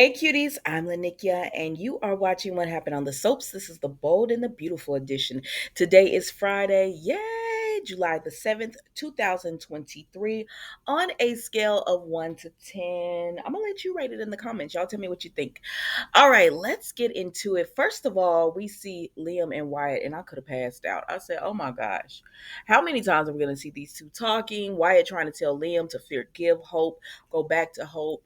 Hey cuties, I'm Lanikia, and you are watching What Happened on the Soaps. This is the Bold and the Beautiful edition. Today is Friday, yay, July the 7th, 2023. On a scale of 1 to 10, I'm gonna let you rate it in the comments. Y'all tell me what you think. All right, let's get into it. First of all, we see Liam and Wyatt, and I could have passed out. I said, oh my gosh, how many times are we gonna see these two talking? Wyatt trying to tell Liam to forgive Hope, go back to Hope.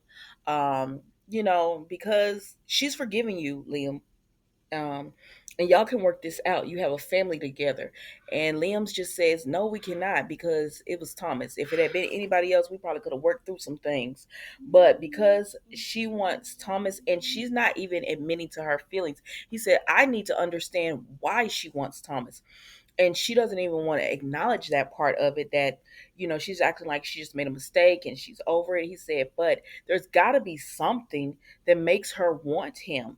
Because she's forgiving you, Liam. Um, and y'all can work this out. You have a family together. And Liam's just says, no, we cannot because it was Thomas. If it had been anybody else, we probably could have worked through some things. But because she wants Thomas and she's not even admitting to her feelings, he said, I need to understand why she wants Thomas. And she doesn't even want to acknowledge that part of it, that she's acting like she just made a mistake and she's over it. He said, but there's got to be something that makes her want him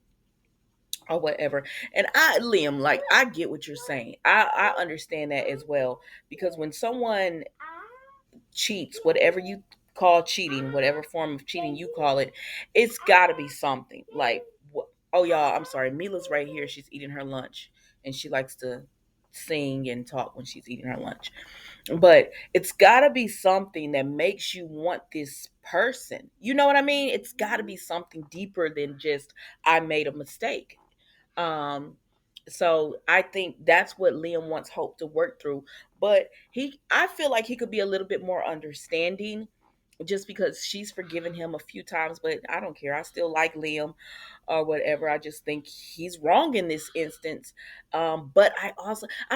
or whatever. And Liam, like, I get what you're saying. I understand that as well, because when someone cheats, whatever you call cheating, whatever form of cheating you call it, it's got to be something like, oh y'all, I'm sorry, Mila's right here, she's eating her lunch, and she likes to sing and talk when she's eating her lunch. But it's got to be something that makes you want this person, you know what I mean? It's got to be something deeper than just, I made a mistake. Um so I think that's what Liam wants Hope to work through. But I feel like he could be a little bit more understanding, just because she's forgiven him a few times. But I don't care, I still like Liam or whatever. I just think he's wrong in this instance. But I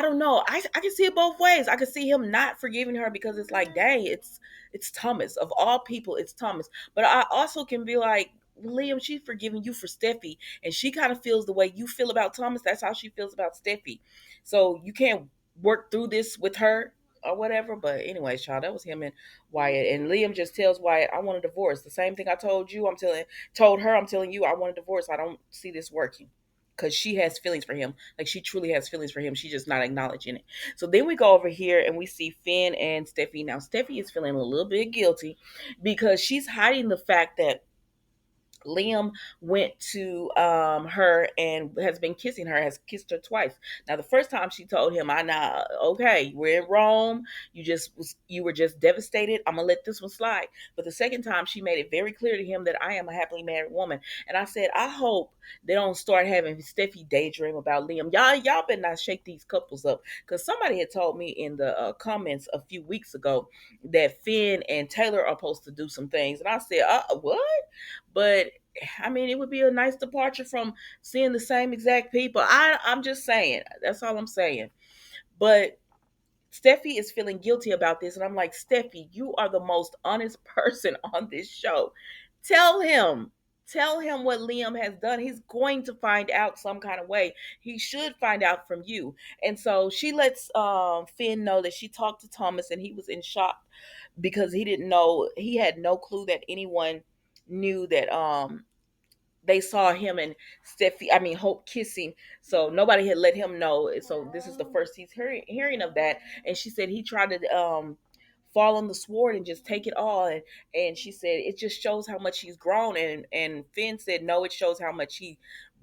don't know. I can see it both ways. I can see him not forgiving her because it's like, dang, it's Thomas. Of all people, it's Thomas. But I also can be like, Liam, she's forgiving you for Steffi, and she kind of feels the way you feel about Thomas. That's how she feels about Steffi. So you can't work through this with her or whatever. But anyways, child, that was him and Wyatt. And Liam just tells Wyatt, I want a divorce. The same thing I told you, told her, I'm telling you, I want a divorce. I don't see this working. Because she has feelings for him. Like, she truly has feelings for him. She's just not acknowledging it. So then we go over here and we see Finn and Steffi. Now, Steffi is feeling a little bit guilty because she's hiding the fact that Liam went to her and has been kissing her, has kissed her twice. Now, the first time she told him, I know, okay, we're in Rome. You were just devastated. I'm gonna let this one slide. But the second time, she made it very clear to him that I am a happily married woman. And I said, I hope they don't start having Steffi daydream about Liam. Y'all better not shake these couples up, because somebody had told me in the comments a few weeks ago that Finn and Taylor are supposed to do some things, and I said, what? But I mean, it would be a nice departure from seeing the same exact people. I'm just saying. That's all I'm saying. But Steffi is feeling guilty about this, and I'm like, Steffi, you are the most honest person on this show. Tell him. Tell him what Liam has done. He's going to find out some kind of way. He should find out from you. And so she lets Finn know that she talked to Thomas and he was in shock because he didn't know, he had no clue that anyone knew that they saw him and Hope kissing. So nobody had let him know. So this is the first he's hearing of that. And she said he tried to fall on the sword and just take it all. And she said it just shows how much he's grown. And Finn said, no, it shows how much he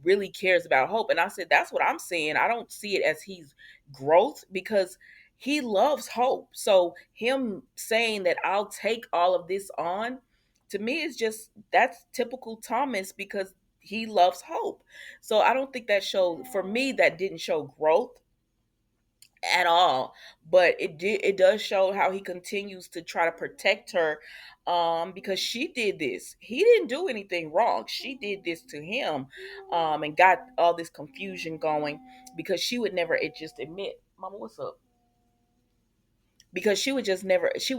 really cares about Hope. And I said, that's what I'm seeing. I don't see it as he's growth, because he loves Hope. So him saying that I'll take all of this on, to me, is just, that's typical Thomas, because he loves Hope. So I don't think that showed, for me, that didn't show growth at all. But it does show how he continues to try to protect her, because she did this, he didn't do anything wrong, she did this to him, and got all this confusion going, because she would never just admit, Mama, what's up? Because she would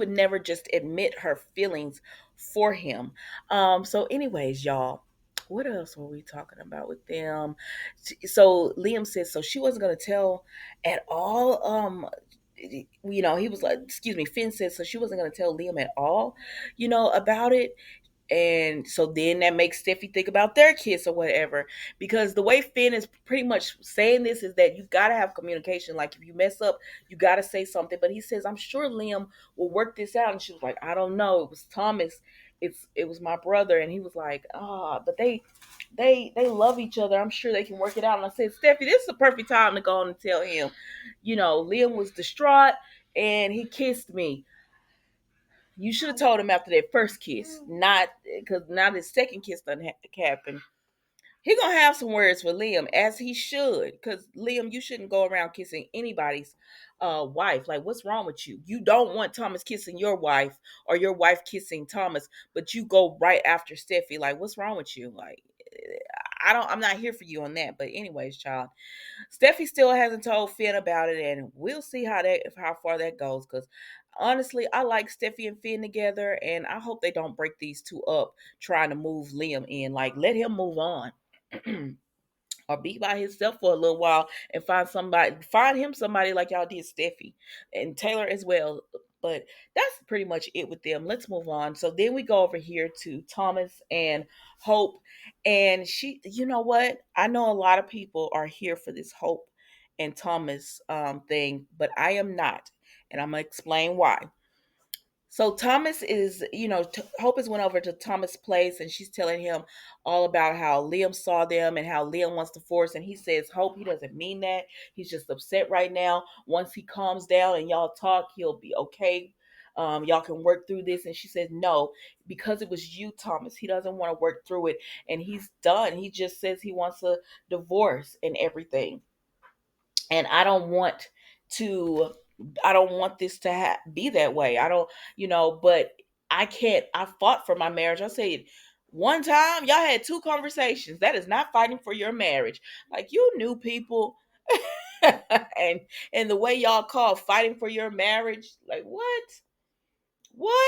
never just admit her feelings for him. So anyways, y'all, what else were we talking about with them? So Liam says, so she wasn't going to tell at all. He was like, excuse me, Finn said, so she wasn't going to tell Liam at all, about it. And so then that makes Steffi think about their kids or whatever. Because the way Finn is pretty much saying this is that you've got to have communication. Like, if you mess up, you got to say something. But he says, I'm sure Liam will work this out. And she was like, I don't know. It was Thomas. it was my brother, and he was like, but they love each other. I'm sure they can work it out. And I said, Steffi, this is the perfect time to go on and tell him, Liam was distraught and he kissed me. You should have told him after that first kiss, not because now the second kiss doesn't happen. He gonna have some words for Liam, as he should, because Liam, you shouldn't go around kissing anybody's wife. Like, what's wrong with you? You don't want Thomas kissing your wife or your wife kissing Thomas, but you go right after Steffi. Like, what's wrong with you? Like, I'm not here for you on that. But anyways, child, Steffi still hasn't told Finn about it, and we'll see how far that goes. Because honestly, I like Steffi and Finn together, and I hope they don't break these two up trying to move Liam in. Like, let him move on. Or be by himself for a little while and find him somebody like y'all did Steffi and Taylor as well. But that's pretty much it with them. Let's move on. So then we go over here to Thomas and Hope. And she, you know what? I know a lot of people are here for this Hope and Thomas thing, but I am not. And I'm going to explain why. So Thomas is, Hope has went over to Thomas' place and she's telling him all about how Liam saw them and how Liam wants to force. And he says, Hope, he doesn't mean that. He's just upset right now. Once he calms down and y'all talk, he'll be okay. Y'all can work through this. And she says, no, because it was you, Thomas. He doesn't want to work through it. And he's done. He just says he wants a divorce and everything. And to I don't want this to be that way. I don't, but I can't. I fought for my marriage. I said one time y'all had two conversations. That is not fighting for your marriage. Like, you knew people and the way y'all call fighting for your marriage, like, what?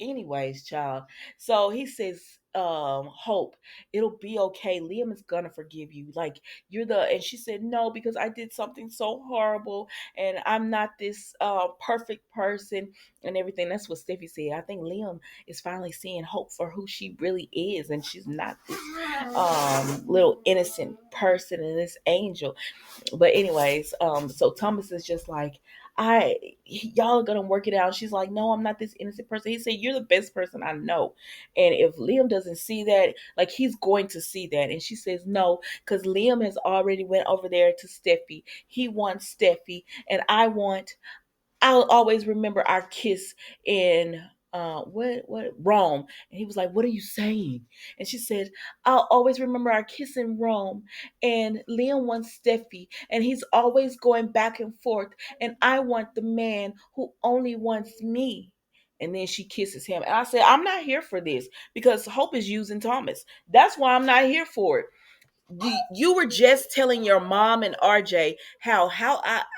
Anyways, child. So he says, Hope, it'll be okay. Liam is gonna forgive you. Like, and she said, no, because I did something so horrible and I'm not this perfect person and everything. That's what Steffi said. I think Liam is finally seeing Hope for who she really is, and she's not this little innocent person and this angel. But anyways, so Thomas is just like, y'all are gonna work it out. She's like, no, I'm not this innocent person. He said, you're the best person I know. And if Liam doesn't see that, like, he's going to see that. And she says, no, because Liam has already went over there to Steffi. He wants Steffi, and I'll always remember our kiss in what Rome. And he was like, what are you saying? And she said, I'll always remember our kiss in Rome. And Liam wants Steffi, and he's always going back and forth. And I want the man who only wants me. And then she kisses him. And I said, I'm not here for this, because Hope is using Thomas. That's why I'm not here for it. You were just telling your mom and RJ how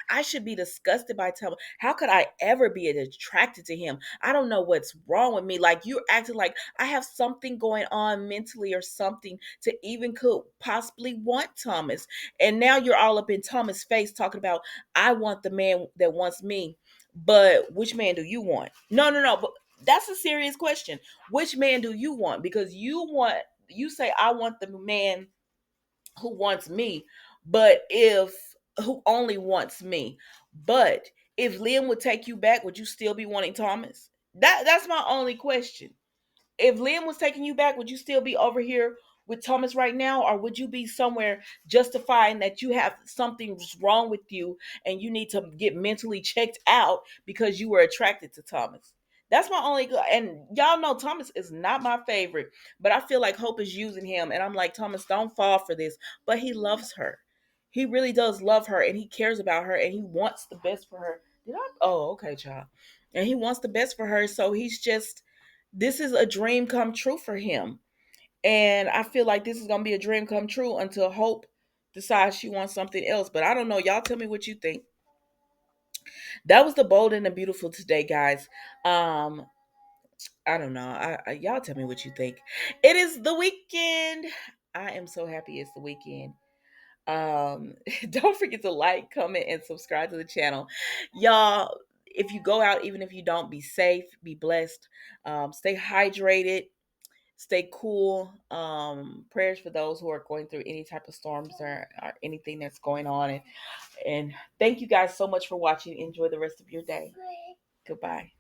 I should be disgusted by Thomas. How could I ever be attracted to him? I don't know what's wrong with me. Like, you're acting like I have something going on mentally or something to even could possibly want Thomas. And now you're all up in Thomas' face talking about, I want the man that wants me. But which man do you want? No. But that's a serious question. Which man do you want? Because you say I want the man who wants me, but if who only wants me. But if Liam would take you back, would you still be wanting Thomas? That's my only question. If Liam was taking you back, would you still be over here with Thomas right now, or would you be somewhere justifying that you have something wrong with you and you need to get mentally checked out because you were attracted to Thomas? That's my only and y'all know Thomas is not my favorite, but I feel like Hope is using him, and I'm like, Thomas, don't fall for this. But he loves her. He really does love her, and he cares about her, and he wants the best for her. Did I? Oh, okay, child. And he wants the best for her, so he's just, this is a dream come true for him. And I feel like this is going to be a dream come true until Hope decides she wants something else. But I don't know. Y'all tell me what you think. That was the bold and the beautiful today, guys. Um, I don't know. Y'all tell me what you think. It is the weekend. I am so happy it's the weekend. Don't forget to like, comment, and subscribe to the channel. Y'all, if you go out, even if you don't, be safe, be blessed, stay hydrated, stay cool. Prayers for those who are going through any type of storms or anything that's going on. And thank you guys so much for watching. Enjoy the rest of your day. Goodbye.